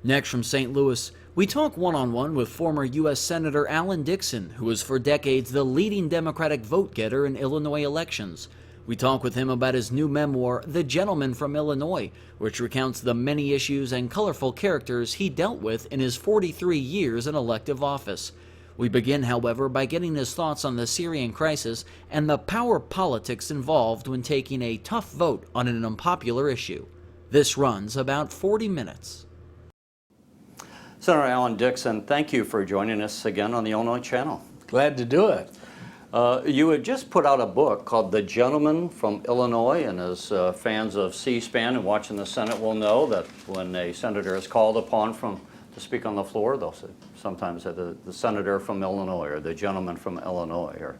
Next from St. Louis, we talk one-on-one with former U.S. Senator Alan Dixon, who was for decades the leading Democratic vote-getter in Illinois elections. We talk with him about his new memoir, The Gentleman from Illinois, which recounts the many issues and colorful characters he dealt with in his 43 years in elective office. We begin, however, by getting his thoughts on the Syrian crisis and the power politics involved when taking a tough vote on an unpopular issue. This runs about 40 minutes. Senator Alan Dixon, thank you for joining us again on the Illinois Channel. Glad to do it. You had just put out a book called The Gentleman from Illinois, and as fans of C-SPAN and watching the Senate will know that when a senator is called upon to speak on the floor, they'll say, sometimes say the senator from Illinois or the gentleman from Illinois.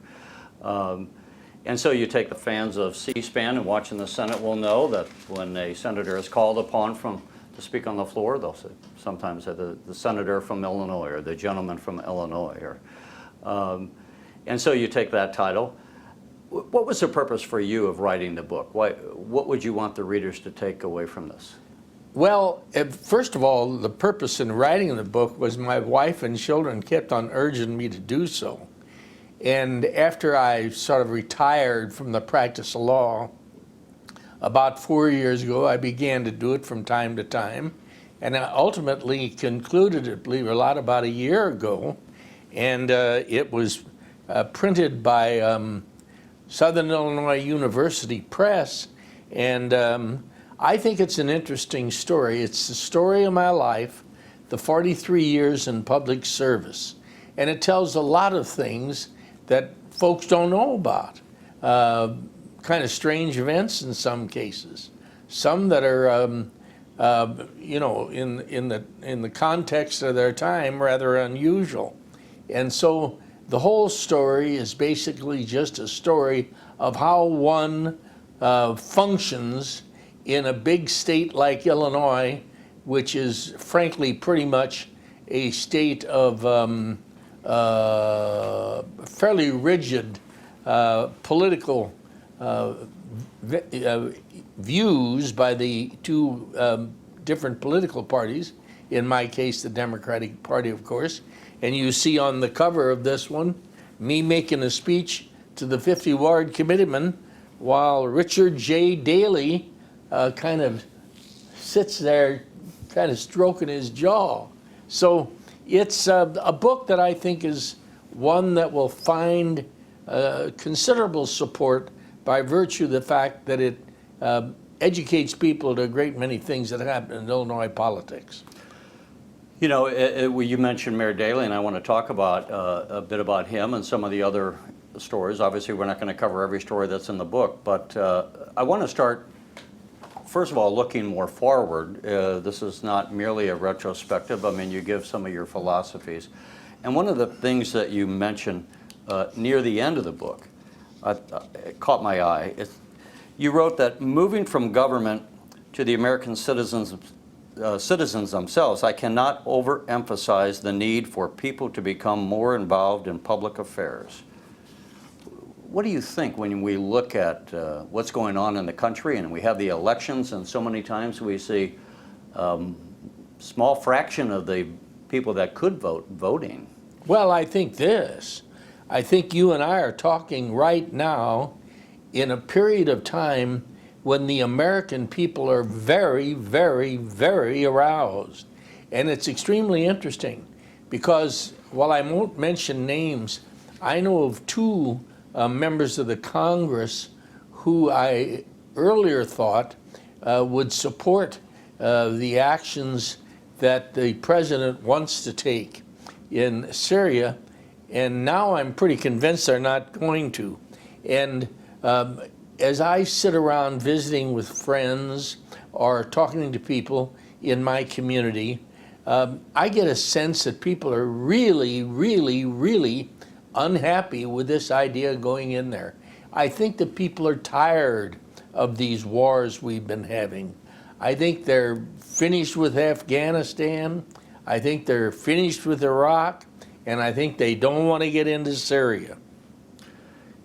And so you take the fans of C-SPAN and watching the Senate will know that when a senator is called upon to speak on the floor, they'll say, sometimes say the senator from Illinois or the gentleman from Illinois. And so you take that title. What was the purpose for you of writing the book? What would you want the readers to take away from this? Well, first of all, the purpose in writing the book was my wife and children kept on urging me to do so. And after I sort of retired from the practice of law, about 4 years ago, I began to do it from time to time. And I ultimately concluded it, believe it or not, about a year ago. And it was printed by Southern Illinois University Press. And I think it's an interesting story. It's the story of my life, the 43 years in public service. And it tells a lot of things that folks don't know about. Kind of strange events in some cases. Some that are, you know, in the context of their time, rather unusual. And so the whole story is basically just a story of how one functions in a big state like Illinois, which is frankly pretty much a state of fairly rigid political views by the two different political parties, in my case the Democratic Party, of course. And you see on the cover of this one me making a speech to the 50 Ward committeemen while Richard J. Daley kind of sits there kind of stroking his jaw. So it's a book that I think is one that will find considerable support by virtue of the fact that it educates people to a great many things that happen in Illinois politics. You know, you mentioned Mayor Daley, and I want to talk about a bit about him and some of the other stories. Obviously, we're not going to cover every story that's in the book, but I want to start, first of all, looking more forward. This is not merely a retrospective. I mean, you give some of your philosophies. And one of the things that you mention near the end of the book, it caught my eye. You wrote that moving from government to the American citizens themselves, I cannot overemphasize the need for people to become more involved in public affairs. What do you think when we look at what's going on in the country, and we have the elections, and so many times we see small fraction of the people that could vote voting? Well, I think this. I think you and I are talking right now in a period of time when the American people are very, very, very aroused. And it's extremely interesting because while I won't mention names, I know of two members of the Congress who I earlier thought would support the actions that the president wants to take in Syria, and now I'm pretty convinced they're not going to. And as I sit around visiting with friends or talking to people in my community, I get a sense that people are really, really, really unhappy with this idea of going in there. I think that people are tired of these wars we've been having. I think they're finished with Afghanistan. I think they're finished with Iraq. And I think they don't want to get into Syria.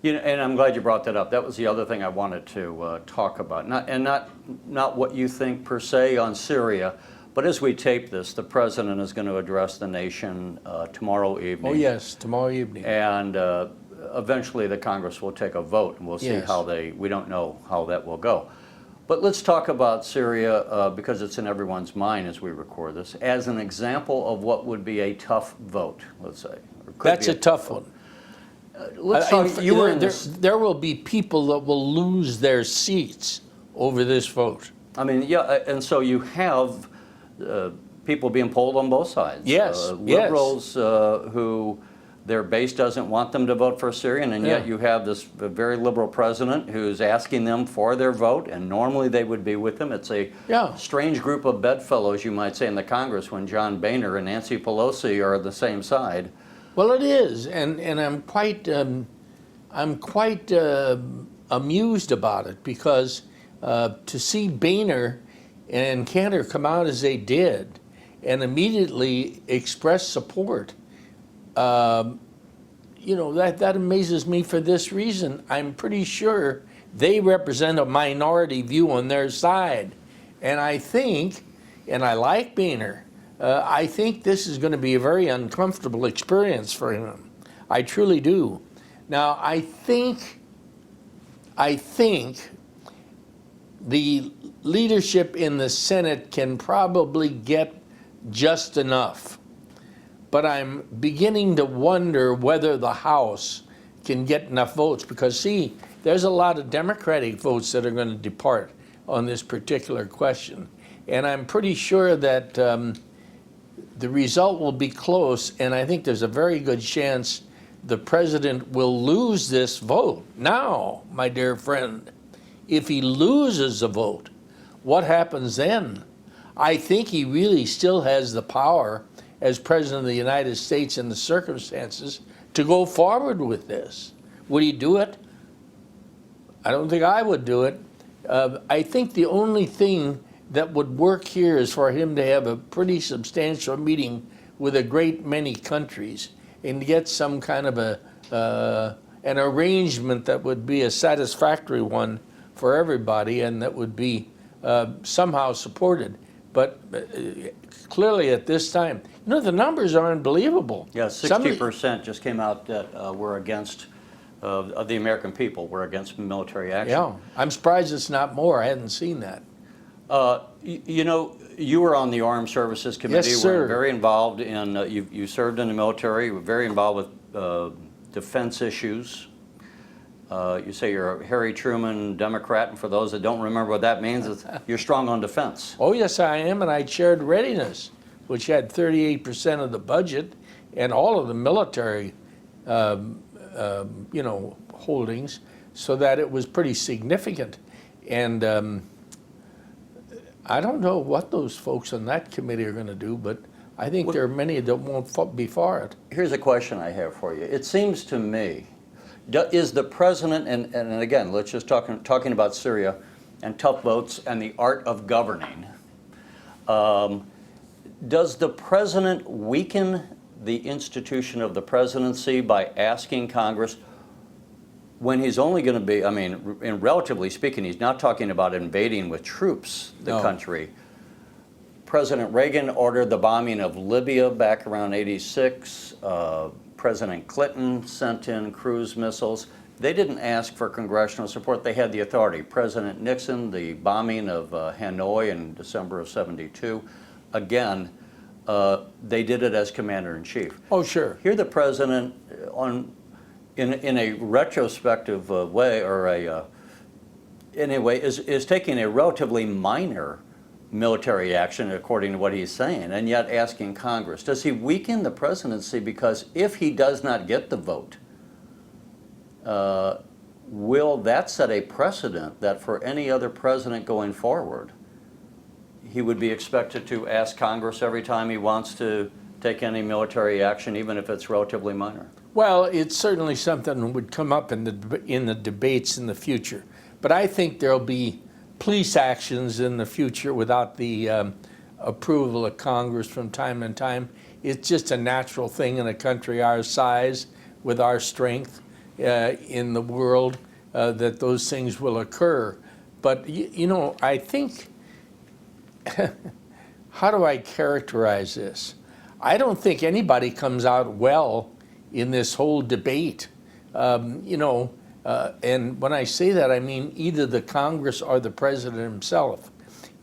You know, and I'm glad you brought that up. That was the other thing I wanted to talk about. Not what you think per se on Syria, But as we tape this, the president is going to address the nation tomorrow evening. Oh, yes, tomorrow evening. And eventually the Congress will take a vote, and we'll see Yes. how we don't know how that will go. But let's talk about Syria, because it's in everyone's mind as we record this, as an example of what would be a tough vote, let's say. Or could That's be a tough one. Let's talk, you were in this. There will be people that will lose their seats over this vote. I mean, yeah, and so you have people being polled on both sides. Yes, Liberals who their base doesn't want them to vote for Syria, and yet you have this very liberal president who's asking them for their vote, and normally they would be with them. It's a strange group of bedfellows, you might say, in the Congress when John Boehner and Nancy Pelosi are on the same side. Well, it is, and I'm quite amused about it, because to see Boehner and Cantor come out as they did and immediately express support, you know, that amazes me for this reason. I'm pretty sure they represent a minority view on their side. And I think, and I like Boehner, I think this is going to be a very uncomfortable experience for him. I truly do. Now, I think the leadership in the Senate can probably get just enough. But I'm beginning to wonder whether the House can get enough votes, because, see, there's a lot of Democratic votes that are going to depart on this particular question. And I'm pretty sure that the result will be close, and I think there's a very good chance the president will lose this vote. Now, my dear friend, if he loses the vote, what happens then? I think he really still has the power as President of the United States in the circumstances to go forward with this. Would he do it? I don't think I would do it. I think the only thing that would work here is for him to have a pretty substantial meeting with a great many countries and get some kind of an arrangement that would be a satisfactory one for everybody and that would be somehow supported. But clearly at this time, you know, the numbers are unbelievable. Yeah, 60% just came out that were against, of the American people, were against military action. Yeah, I'm surprised it's not more. I hadn't seen that. You know, you were on the Armed Services Committee. Yes, sir. Were very involved in, you served in the military, were very involved with defense issues. You say you're a Harry Truman Democrat, and for those that don't remember what that means, it's, you're strong on defense. Oh, yes, I am, and I chaired Readiness, which had 38% of the budget and all of the military, you know, holdings, so that it was pretty significant. And I don't know what those folks on that committee are going to do, but I think there are many that won't be for it. Here's a question I have for you. It seems to me, is the president, and again, let's just talking about Syria and tough votes and the art of governing, does the president weaken the institution of the presidency by asking Congress, when he's only going to be, I mean, in relatively speaking, he's not talking about invading with troops the country. President Reagan ordered the bombing of Libya back around '86. President Clinton sent in cruise missiles. They didn't ask for congressional support. They had the authority. President Nixon, the bombing of Hanoi in December of '72. Again, they did it as commander-in-chief. Oh, sure. Here the president, in a retrospective way, or anyway, is taking a relatively minor military action according to what he's saying, and yet asking Congress. Does he weaken the presidency? Because if he does not get the vote, will that set a precedent that for any other president going forward, he would be expected to ask Congress every time he wants to take any military action, even if it's relatively minor? Well, it's certainly something that would come up in the debates in the future. But I think there'll be police actions in the future without the approval of Congress from time to time. It's just a natural thing in a country our size, with our strength in the world, that those things will occur. But, you know, I think how do I characterize this? I don't think anybody comes out well in this whole debate. And when I say that, I mean either the Congress or the president himself.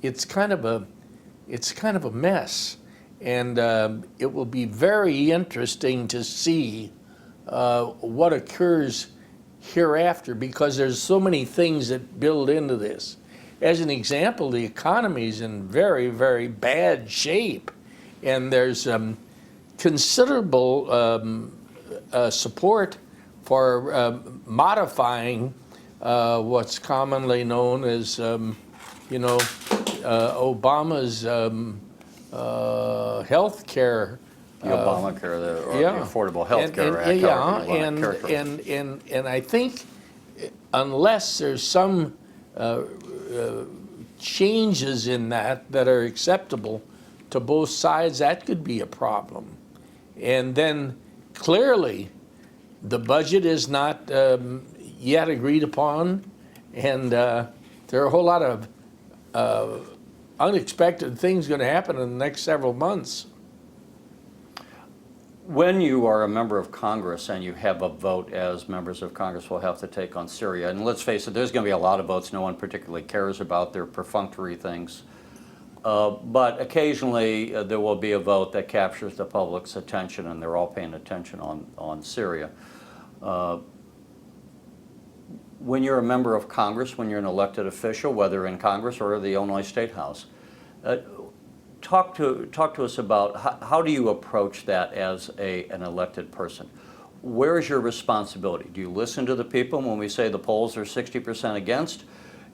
It's kind of a mess, and it will be very interesting to see what occurs hereafter, because there's so many things that build into this. As an example, the economy is in very, very bad shape, and there's considerable support for modifying what's commonly known as, Obama's health care. The Obamacare, the Affordable Health Care Act. And I think unless there's some changes in that are acceptable to both sides, that could be a problem. And then clearly, the budget is not yet agreed upon, and there are a whole lot of unexpected things going to happen in the next several months. When you are a member of Congress and you have a vote, as members of Congress will have to take on Syria, and let's face it, there's going to be a lot of votes no one particularly cares about. They're perfunctory things. But occasionally there will be a vote that captures the public's attention, and they're all paying attention on Syria. When you're a member of Congress, when you're an elected official, whether in Congress or the Illinois State House, talk to us about how do you approach that as an elected person? Where is your responsibility? Do you listen to the people when we say the polls are 60% against?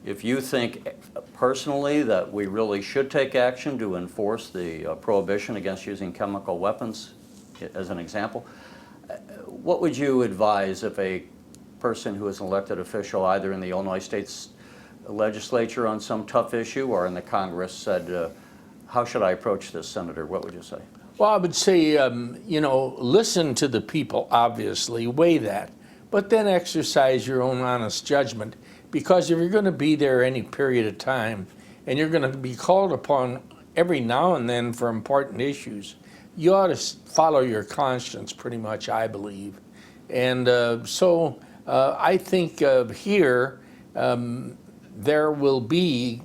If you think personally that we really should take action to enforce the prohibition against using chemical weapons, as an example, what would you advise if a person who is an elected official, either in the Illinois State's legislature on some tough issue or in the Congress, said, how should I approach this, Senator? What would you say? Well, I would say, listen to the people, obviously, weigh that, but then exercise your own honest judgment, because if you're going to be there any period of time and you're going to be called upon every now and then for important issues, you ought to follow your conscience pretty much, I believe. And so I think here there will be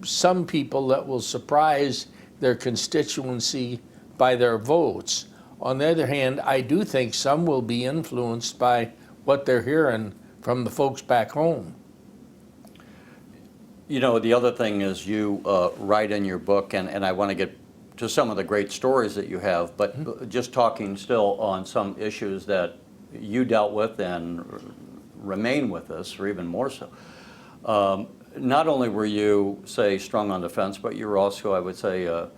some people that will surprise their constituency by their votes. On the other hand, I do think some will be influenced by what they're hearing from the folks back home. You know, the other thing is you write in your book, and I want to get to some of the great stories that you have, but just talking still on some issues that you dealt with and remain with us, or even more so. Not only were you, say, strong on the fence, but you were also, I would say, a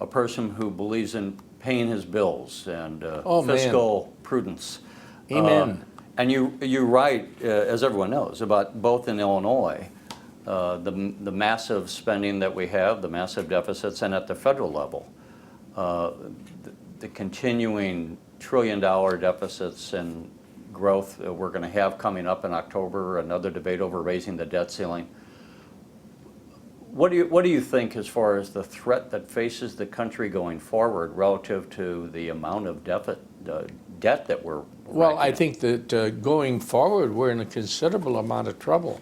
person who believes in paying his bills and fiscal prudence. Amen. And you write, as everyone knows, about both in Illinois, the massive spending that we have, the massive deficits, and at the federal level, the continuing trillion-dollar deficits and growth we're going to have coming up in October, another debate over raising the debt ceiling. What do you think as far as the threat that faces the country going forward relative to the amount of debt that we're Well, I think that going forward, we're in a considerable amount of trouble,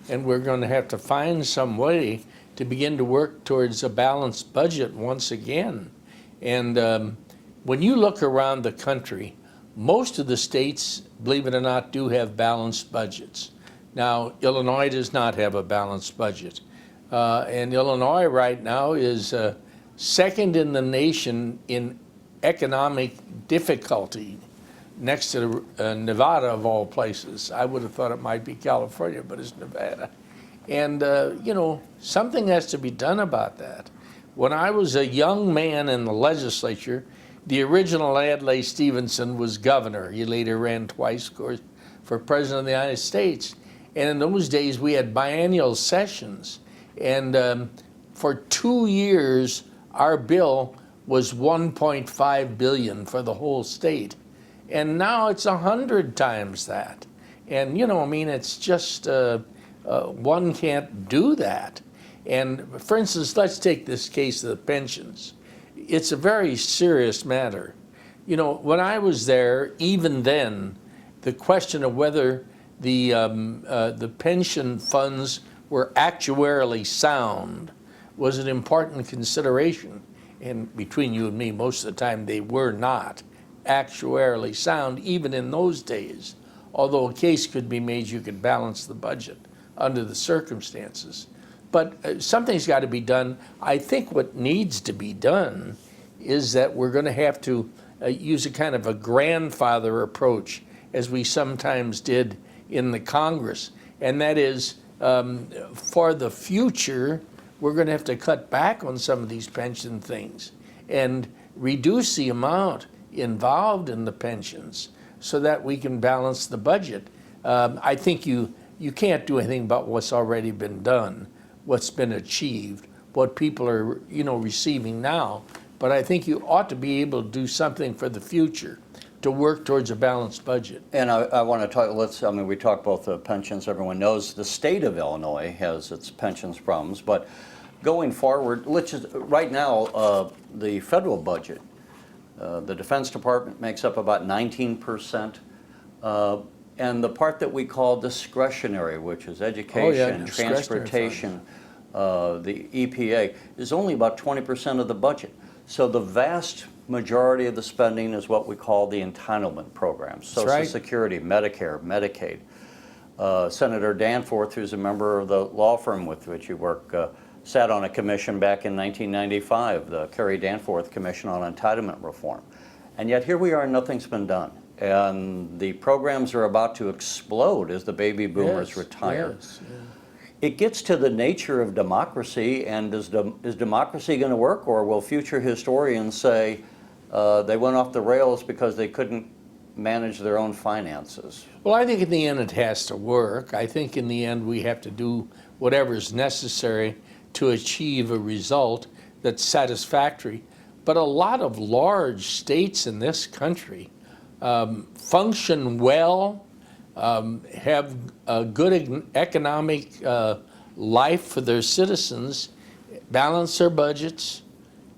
and we're going to have to find some way to begin to work towards a balanced budget once again. And when you look around the country, most of the states, believe it or not, do have balanced budgets. Now, Illinois does not have a balanced budget. And Illinois right now is second in the nation in economic difficulty, next to Nevada of all places. I would have thought it might be California, but it's Nevada. And, something has to be done about that. When I was a young man in the legislature, the original Adlai Stevenson was governor. He later ran twice, of course, for president of the United States. And in those days, we had biennial sessions. And for 2 years, our bill was $1.5 billion for the whole state. And now it's 100 times that. And, it's just, one can't do that. And for instance, let's take this case of the pensions. It's a very serious matter. You know, when I was there, even then, the question of whether the pension funds were actuarially sound was an important consideration. And between you and me, most of the time they were not actuarially sound, even in those days. Although a case could be made you could balance the budget under the circumstances. But something's got to be done. I think what needs to be done is that we're going to have to use a kind of a grandfather approach, as we sometimes did in the Congress. And that is, for the future, we're going to have to cut back on some of these pension things and reduce the amount involved in the pensions so that we can balance the budget. I think you can't do anything about what's already been done, what's been achieved, what people are receiving now. But I think you ought to be able to do something for the future to work towards a balanced budget. And I want to talk, we talk both the pensions, everyone knows the state of Illinois has its pensions problems, but going forward, right now, the federal budget, the Defense Department makes up about 19%, and the part that we call discretionary, which is education, transportation, the EPA, is only about 20% of the budget. So the vast majority of the spending is what we call the entitlement programs, Social Security, Medicare, Medicaid. Senator Danforth, who's a member of the law firm with which you work, sat on a commission back in 1995, the Kerry Danforth Commission on Entitlement Reform. And yet here we are, nothing's been done. And the programs are about to explode as the baby boomers retire. Yes. It gets to the nature of democracy, and is democracy going to work, or will future historians say they went off the rails because they couldn't manage their own finances? Well, I think in the end it has to work. I think in the end we have to do whatever's necessary to achieve a result that's satisfactory. But a lot of large states in this country function well, have a good economic life for their citizens, balance their budgets.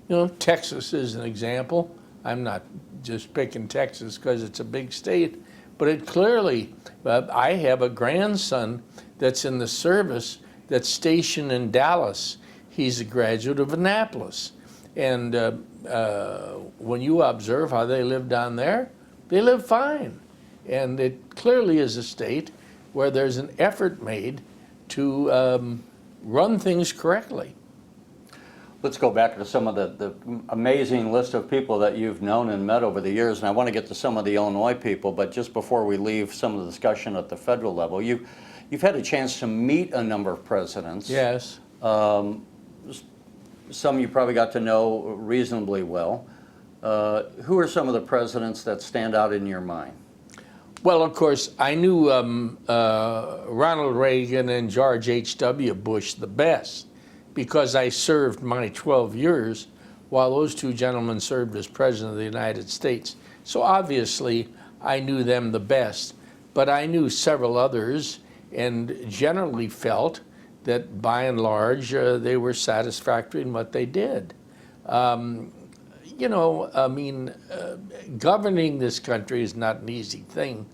You know, Texas is an example. I'm not just picking Texas because it's a big state, but it clearly, I have a grandson that's in the service that's stationed in Dallas. He's a graduate of Annapolis. And when you observe how they live down there, they live fine. And it clearly is a state where there's an effort made to run things correctly. Let's go back to some of the amazing list of people that you've known and met over the years, and I want to get to some of the Illinois people, but just before we leave some of the discussion at the federal level, you've had a chance to meet a number of presidents. Yes. Some you probably got to know reasonably well. Who are some of the presidents that stand out in your mind? Well, of course, I knew Ronald Reagan and George H.W. Bush the best because I served my 12 years while those two gentlemen served as President of the United States. So obviously, I knew them the best. But I knew several others and generally felt that by and large, they were satisfactory in what they did. Governing this country is not an easy thing,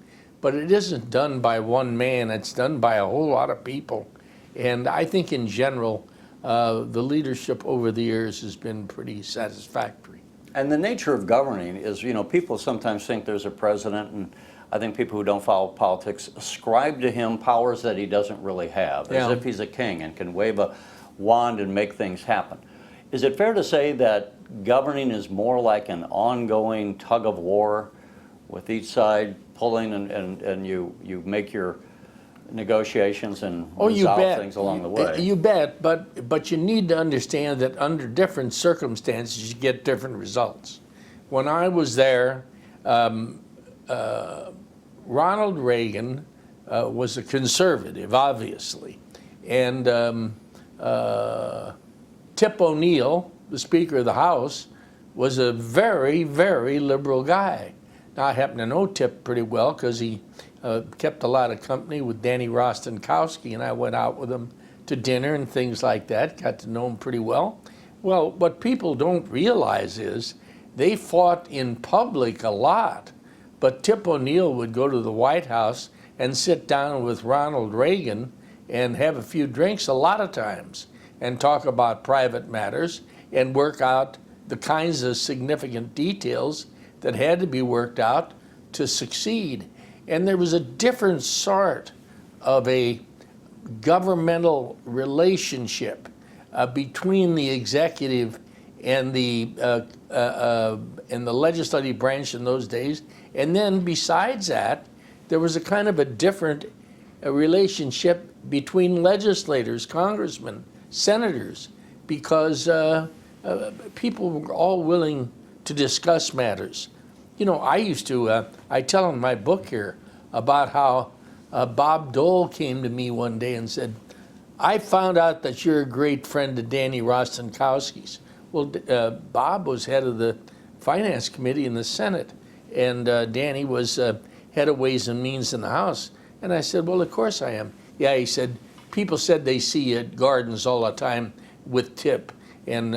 but it isn't done by one man. It's done by a whole lot of people. And I think in general, the leadership over the years has been pretty satisfactory. And the nature of governing is, people sometimes think there's a president, and I think people who don't follow politics ascribe to him powers that he doesn't really have, as if he's a king and can wave a wand and make things happen. Is it fair to say that governing is more like an ongoing tug of war with each side pulling and you make your negotiations and resolve things along the way? You bet, but you need to understand that under different circumstances you get different results. When I was there, Ronald Reagan was a conservative, obviously, and Tip O'Neill, the Speaker of the House, was a very, very liberal guy. Now, I happen to know Tip pretty well because he kept a lot of company with Danny Rostenkowski, and I went out with him to dinner and things like that, got to know him pretty well. Well, what people don't realize is they fought in public a lot, but Tip O'Neill would go to the White House and sit down with Ronald Reagan and have a few drinks a lot of times and talk about private matters and work out the kinds of significant details that had to be worked out to succeed. And there was a different sort of a governmental relationship between the executive and the legislative branch in those days. And then besides that, there was a kind of a different relationship between legislators, congressmen, senators, because people were all willing to discuss matters. You know, I used to, I tell in my book here about how Bob Dole came to me one day and said, I found out that you're a great friend of Danny Rostenkowski's. Well, Bob was head of the Finance Committee in the Senate, and Danny was head of Ways and Means in the House. And I said, well, of course I am. Yeah, he said, people said they see you at gardens all the time with Tip and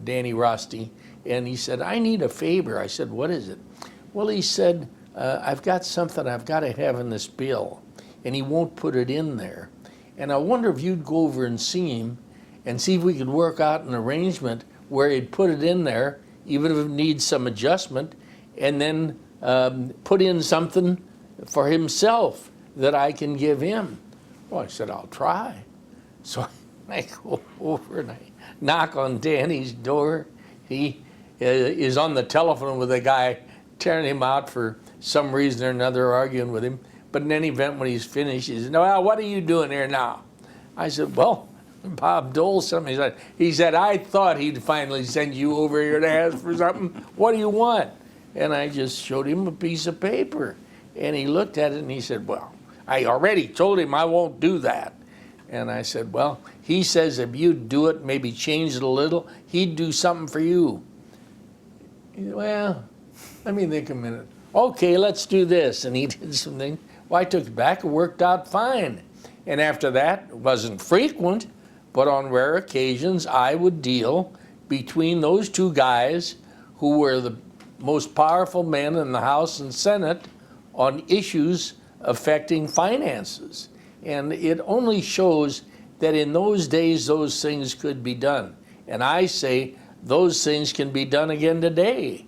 Danny Roste. And he said, I need a favor. I said, what is it? Well, he said, I've got something I've got to have in this bill, and he won't put it in there. And I wonder if you'd go over and see him and see if we could work out an arrangement where he'd put it in there, even if it needs some adjustment, and then put in something for himself that I can give him. Well, I said, I'll try. So I go over and I knock on Danny's door. He is on the telephone with a guy tearing him out for some reason or another, arguing with him. But in any event, when he's finished, he said, well, what are you doing here now? I said, well, Bob Dole sent me. He said, I thought he'd finally send you over here to ask for something. What do you want? And I just showed him a piece of paper. And he looked at it and he said, well, I already told him I won't do that. And I said, well, he says if you'd do it, maybe change it a little, he'd do something for you. He said, well, let me think a minute. Okay, let's do this. And he did something. Well, I took it back. It worked out fine. And after that, it wasn't frequent, but on rare occasions, I would deal between those two guys who were the most powerful men in the House and Senate on issues affecting finances. And it only shows that in those days, those things could be done. And I say those things can be done again today.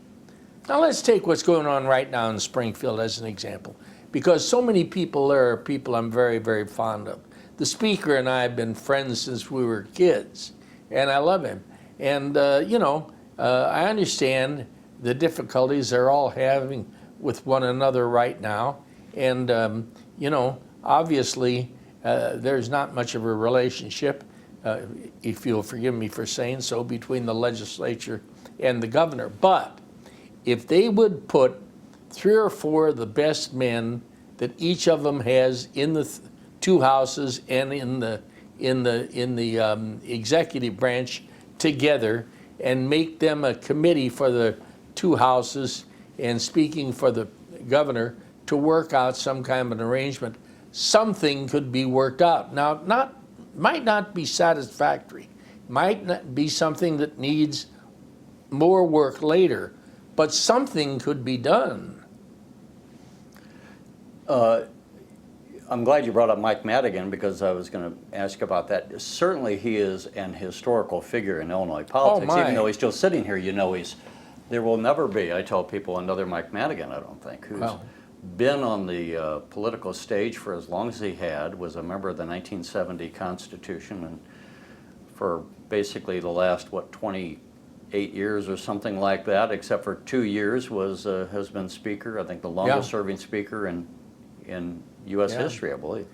Now let's take what's going on right now in Springfield as an example, because so many people there are people I'm very, very fond of. The Speaker and I have been friends since we were kids, and I love him. And, I understand the difficulties they're all having with one another right now. And, obviously, there's not much of a relationship, if you'll forgive me for saying so, between the legislature and the governor. But if they would put 3 or 4 of the best men that each of them has in the two houses and in the executive branch together and make them a committee for the two houses and speaking for the governor to work out some kind of an arrangement, something could be worked out. Now, might not be satisfactory, might not be something that needs more work later, but something could be done. I'm glad you brought up Mike Madigan, because I was going to ask about that. Certainly he is an historical figure in Illinois politics. Even though he's still sitting here, there will never be, I tell people, another Mike Madigan, I don't think, who's been on the political stage for as long as he had, was a member of the 1970 Constitution, and for basically the last, 28 years or something like that, except for 2 years, has been Speaker, I think the longest serving Speaker in U.S. history, I believe.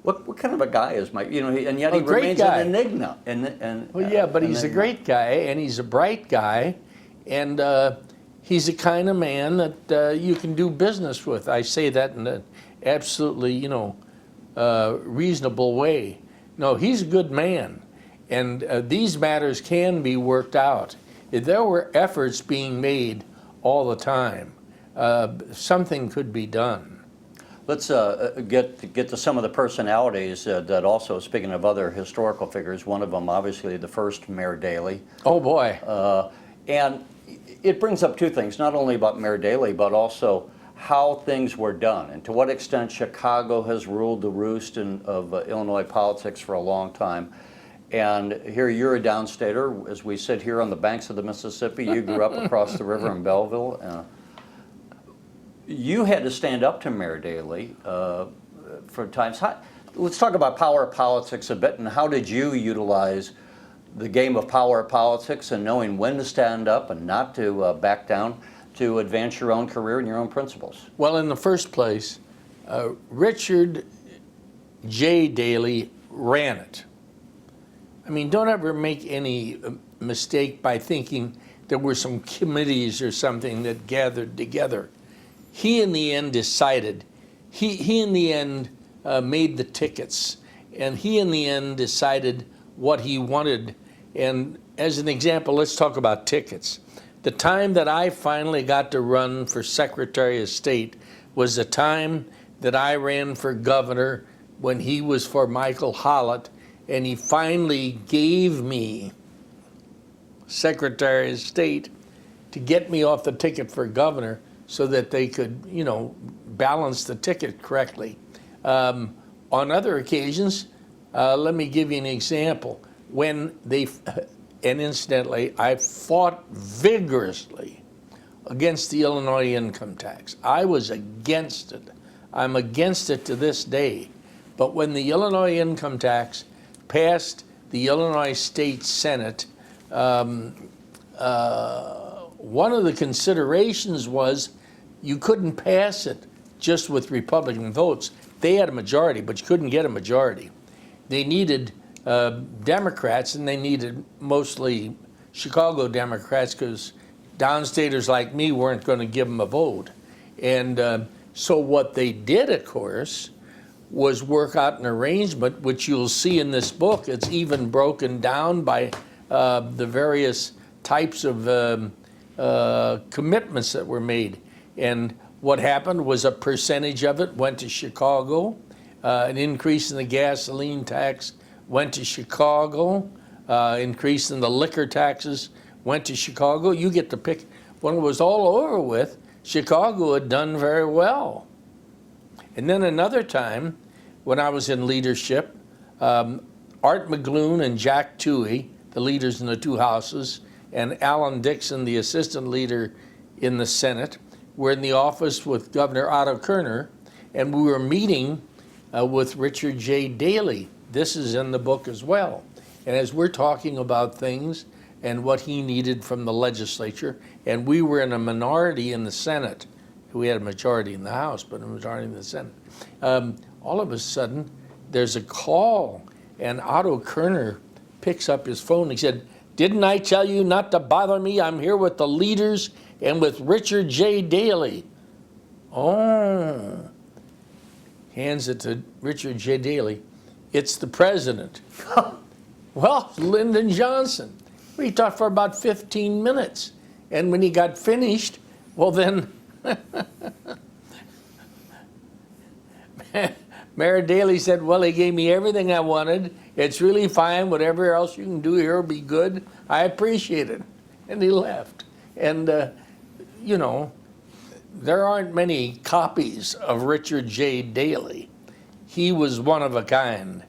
What kind of a guy is Mike? And yet he remains an enigma. But he's a great guy, and he's a bright guy, and he's the kind of man that you can do business with. I say that in an absolutely, reasonable way. No, he's a good man, and these matters can be worked out. If there were efforts being made all the time, something could be done. Let's get to some of the personalities that also, speaking of other historical figures, one of them obviously the first Mayor Daley. Oh boy. And it brings up two things, not only about Mayor Daley, but also how things were done and to what extent Chicago has ruled the roost of Illinois politics for a long time. And here you're a downstater. As we sit here on the banks of the Mississippi, you grew up across the river in Belleville. You had to stand up to Mayor Daley for times. Let's talk about power politics a bit, and how did you utilize the game of power politics and knowing when to stand up and not to back down to advance your own career and your own principles? Well, in the first place, Richard J. Daley ran it. I mean, don't ever make any mistake by thinking there were some committees or something that gathered together. He in the end decided, he in the end made the tickets, and he in the end decided what he wanted. And as an example, let's talk about tickets. The time that I finally got to run for Secretary of State was the time that I ran for governor when he was for Michael Hallett, and he finally gave me Secretary of State to get me off the ticket for governor so that they could, you know, balance the ticket correctly. On other occasions, let me give you an example. When they, and incidentally, I fought vigorously against the Illinois income tax. I was against it. I'm against it to this day. But when the Illinois income tax passed the Illinois State Senate, one of the considerations was you couldn't pass it just with Republican votes. They had a majority, but you couldn't get a majority. They needed Democrats, and they needed mostly Chicago Democrats because downstaters like me weren't going to give them a vote. And so what they did, of course, was work out an arrangement, which you'll see in this book. It's even broken down by the various types of commitments that were made. And what happened was a percentage of it went to Chicago. An increase in the gasoline tax went to Chicago. Increase in the liquor taxes went to Chicago. You get to pick. When it was all over with, Chicago had done very well. And then another time, when I was in leadership, Art McGloon and Jack Toohey, the leaders in the two houses, and Alan Dixon, the assistant leader in the Senate, were in the office with Governor Otto Kerner, and we were meeting with Richard J. Daley. This is in the book as well. And as we're talking about things and what he needed from the legislature, and we were in a minority in the Senate. We had a majority in the House, but a majority in the Senate. All of a sudden, there's a call, and Otto Kerner picks up his phone. He said, "Didn't I tell you not to bother me? I'm here with the leaders and with Richard J. Daley." Oh. Hands it to Richard J. Daley. "It's the president." Well, Lyndon Johnson. We talked for about 15 minutes. And when he got finished, well then, Mayor Daley said, "Well, he gave me everything I wanted. It's really fine. Whatever else you can do here will be good. I appreciate it." And he left. And, you know, there aren't many copies of Richard J. Daley. He was one of a kind.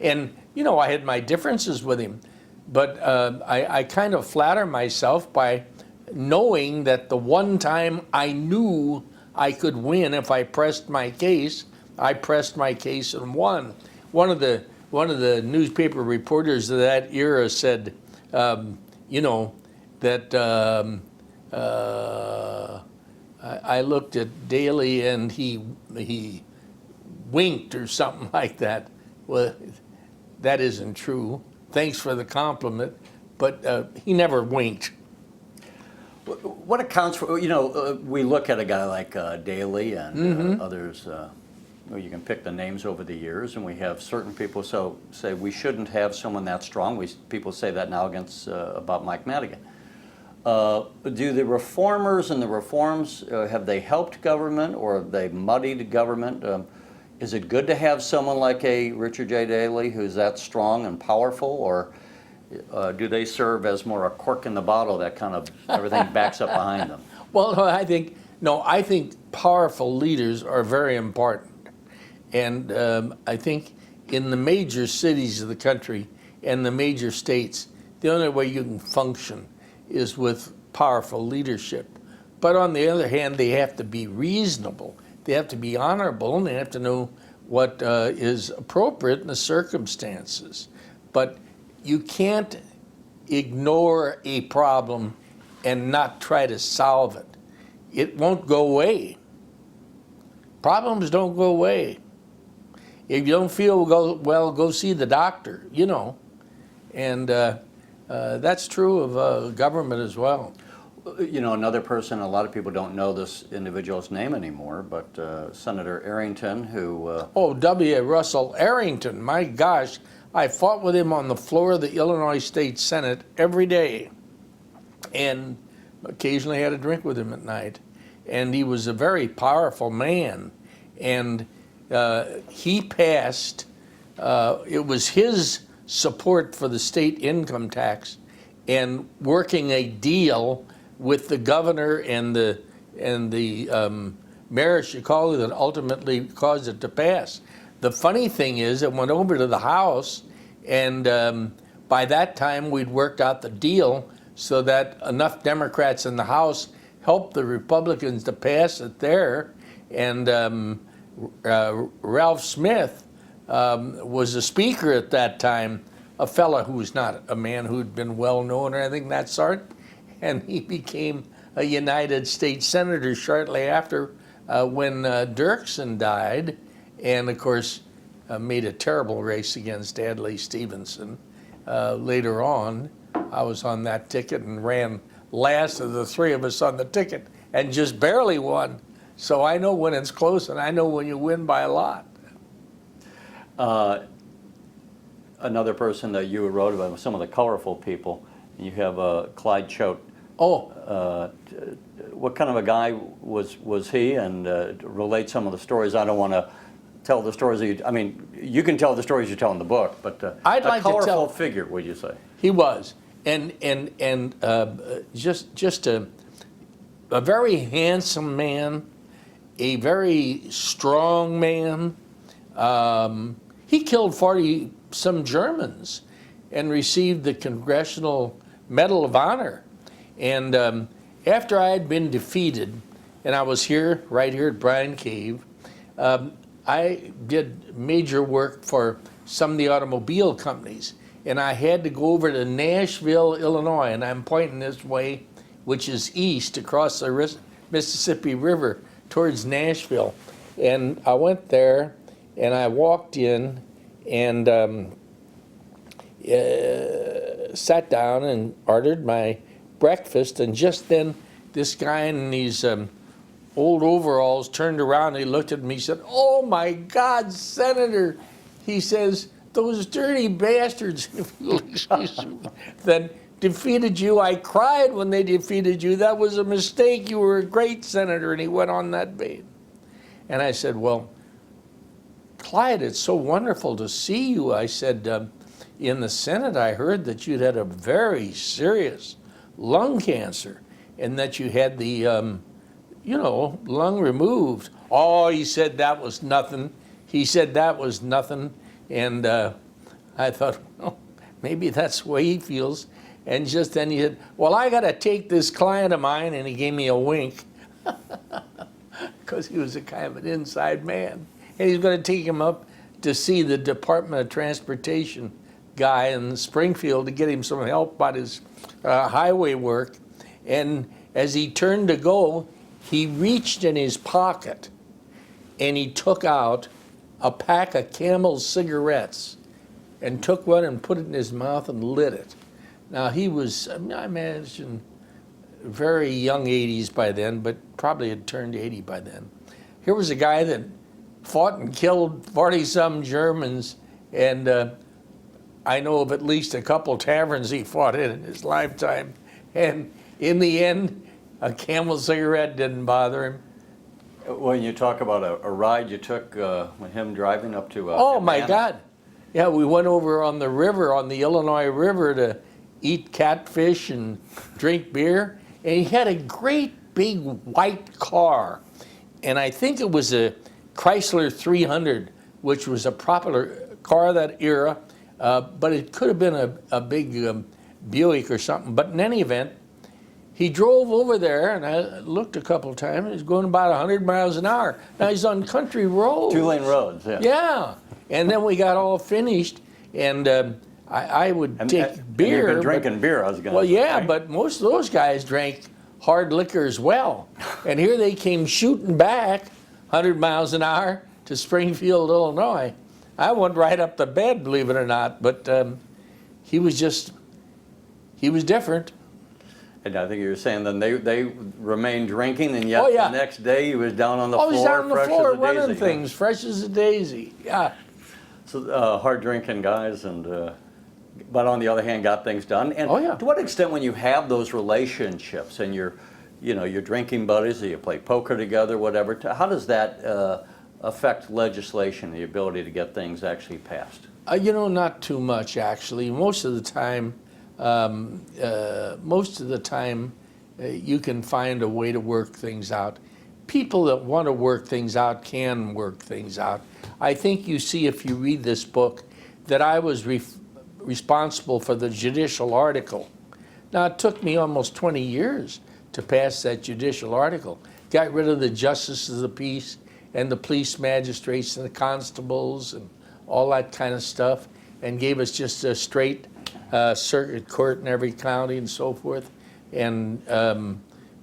And, you know, I had my differences with him, but I kind of flatter myself by knowing that the one time I knew I could win if I pressed my case, I pressed my case and won. One of the newspaper reporters of that era said, you know, that I looked at Daley and he winked or something like that. Well, that isn't true. Thanks for the compliment, but he never winked. What accounts for, you know, we look at a guy like Daley and others, you can pick the names over the years, and we have certain people say we shouldn't have someone that strong. People say that now about Mike Madigan. Do the reformers and the reforms, have they helped government or have they muddied government? Is it good to have someone like a Richard J. Daley who's that strong and powerful, or do they serve as more a cork in the bottle that kind of everything backs up behind them? Well, no, I think powerful leaders are very important. And I think in the major cities of the country and the major states, the only way you can function is with powerful leadership. But on the other hand, they have to be reasonable. They have to be honorable, and they have to know what is appropriate in the circumstances. But you can't ignore a problem and not try to solve it. It won't go away. Problems don't go away. If you don't feel well, go see the doctor, you know. And that's true of government as well. You know, another person, a lot of people don't know this individual's name anymore, but Senator Arrington, who... Oh, W. Russell Arrington, my gosh. I fought with him on the floor of the Illinois State Senate every day, and occasionally had a drink with him at night. And he was a very powerful man, and he passed, it was his support for the state income tax and working a deal with the governor and the mayor of Chicago that ultimately caused it to pass. The funny thing is, it went over to the House, and by that time we'd worked out the deal so that enough Democrats in the House helped the Republicans to pass it there. And Ralph Smith was a speaker at that time, a fellow who was not a man who'd been well known or anything of that sort. And he became a United States Senator shortly after when Dirksen died, and of course made a terrible race against Adlai Stevenson. Later on, I was on that ticket and ran last of the three of us on the ticket and just barely won. So I know when it's close, and I know when you win by a lot. Another person that you wrote about, some of the colorful people, you have Clyde Choate. Oh. What kind of a guy was he, and relate some of the stories? I don't want to tell the stories that I mean, you can tell the stories you tell in the book, but I'd like a colorful to tell, figure, would you say? He was, and just a very handsome man, a very strong man. He killed 40-some Germans and received the Congressional Medal of Honor. And after I had been defeated, and I was here, right here at Bryan Cave, I did major work for some of the automobile companies. And I had to go over to Nashville, Illinois, and I'm pointing this way, which is east, across the Mississippi River towards Nashville. And I went there, and I walked in, and sat down and ordered my breakfast, and just then this guy in these old overalls turned around and he looked at me, he said, "Oh my God, Senator," he says, "those dirty bastards that defeated you, I cried when they defeated you. That was a mistake. You were a great senator." And he went on that vein. And I said, "Well, Clyde, it's so wonderful to see you." I said, "In the Senate, I heard that you'd had a very serious lung cancer and that you had the, lung removed." "Oh," he said, "that was nothing." He said, "That was nothing." And I thought, well, maybe that's the way he feels. And just then he said, "Well, I got to take this client of mine," and he gave me a wink because he was a kind of an inside man. And he's going to take him up to see the Department of Transportation guy in Springfield to get him some help about his highway work. And as he turned to go, he reached in his pocket and he took out a pack of Camel cigarettes and took one and put it in his mouth and lit it. Now he was, I imagine, very young 80s by then, but probably had turned 80 by then. Here was a guy that fought and killed 40-some Germans, and I know of at least a couple taverns he fought in his lifetime. And in the end, a Camel cigarette didn't bother him. When you talk about a ride you took with him driving up to Oh my Atlanta. God. Yeah, we went over on the river, on the Illinois River, to eat catfish and drink beer. And he had a great big white car. And I think it was a Chrysler 300, which was a popular car of that era. But it could have been a big Buick or something. But in any event, he drove over there, and I looked a couple of times. He was going about 100 miles an hour. Now he's on country roads. 2-lane roads, yeah. Yeah. And then we got all finished, and I would take beer. And you've been drinking beer, I was going to Well, say. yeah, but most of those guys drank hard liquor as well. And here they came shooting back 100 miles an hour to Springfield, Illinois. I went right up the bed, believe it or not, but he was different. And I think you were saying then they remained drinking, and yet Oh, yeah. the next day he was down on the Oh, floor, he's down on the fresh floor as a running daisy. things, fresh as a daisy. Yeah. So hard drinking guys, but on the other hand, got things done. And Oh, yeah. to what extent, when you have those relationships and you're drinking buddies, or you play poker together, whatever, how does that affect legislation, the ability to get things actually passed? Not too much actually. Most of the time, you can find a way to work things out. People that want to work things out can work things out. I think you see, if you read this book, that I was responsible for the judicial article. Now, it took me almost 20 years to pass that judicial article. Got rid of the justices of the peace and the police magistrates and the constables and all that kind of stuff, and gave us just a straight circuit court in every county and so forth. And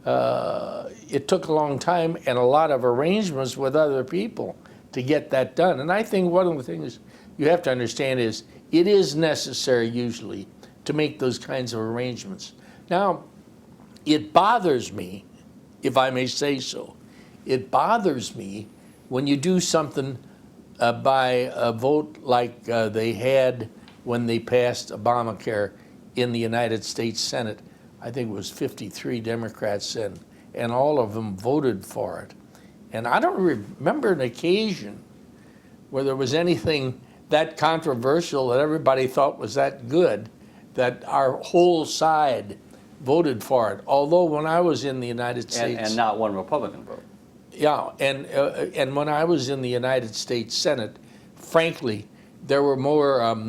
it took a long time and a lot of arrangements with other people to get that done. And I think one of the things you have to understand is it is necessary usually to make those kinds of arrangements. Now, it bothers me, if I may say so, it bothers me when you do something by a vote like they had when they passed Obamacare in the United States Senate. I think it was 53 Democrats and all of them voted for it. And I don't remember an occasion where there was anything that controversial that everybody thought was that good that our whole side voted for it. Although when I was in the United States... And not one Republican vote. Yeah, and when I was in the United States Senate, frankly, there were more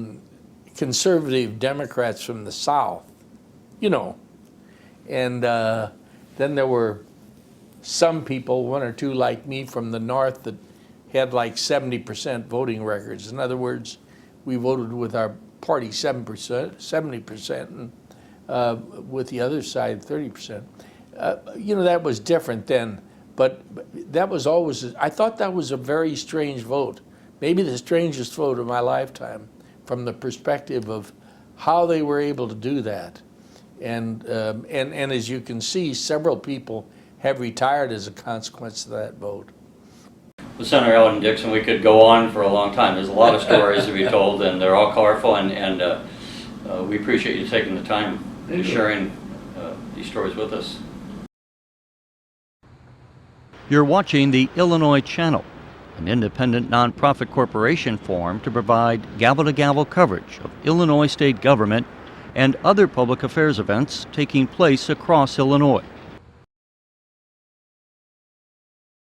conservative Democrats from the South, and then there were some people, one or two like me from the North, that had like 70% voting records. In other words, we voted with our party 70%, and with the other side 30%. That was different then. But that was always, I thought that was a very strange vote, maybe the strangest vote of my lifetime, from the perspective of how they were able to do that. And as you can see, several people have retired as a consequence of that vote. Well, Senator Alan Dixon, we could go on for a long time. There's a lot of stories to be told, and they're all colorful, and we appreciate you taking the time and sharing these stories with us. You're watching the Illinois Channel, an independent nonprofit corporation formed to provide gavel-to-gavel coverage of Illinois state government and other public affairs events taking place across Illinois.